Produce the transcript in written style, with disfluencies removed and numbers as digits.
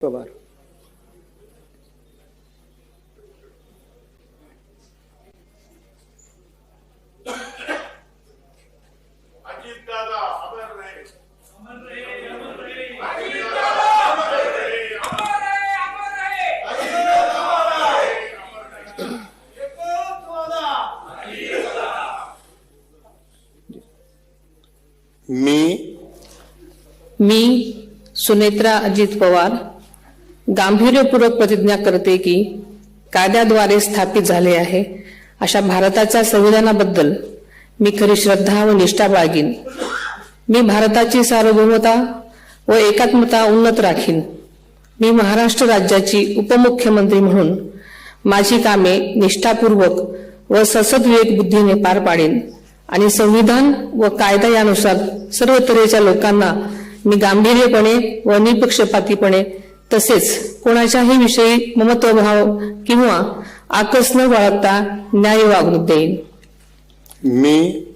पवार. मी सुनेत्रा अजित पवार गांभीर्यपूर्वक प्रतिज्ञा करते की कायद्याद्वारे स्थापित झाले आहे अशा भारताच्या संविधानाबद्दल मी खरी श्रद्धा व निष्ठा बाळगीन. मी भारताची सार्वभौमता व एकात्मता उन्नत राखीन. मी महाराष्ट्र राज्याची उपमुख्यमंत्री म्हणून माझी कामे निष्ठापूर्वक व ससद्विवेक बुद्धीने पार पाडेन आणि संविधान व कायदा यानुसार सर्व तऱ्हेच्या लोकांना मी गांभीर्यपणे व निपक्षपातीपणे तसेच कोणाच्याही विषयी ममत्वभाव किंवा आकस न बाळगता न्याय वागणूक देईन. मी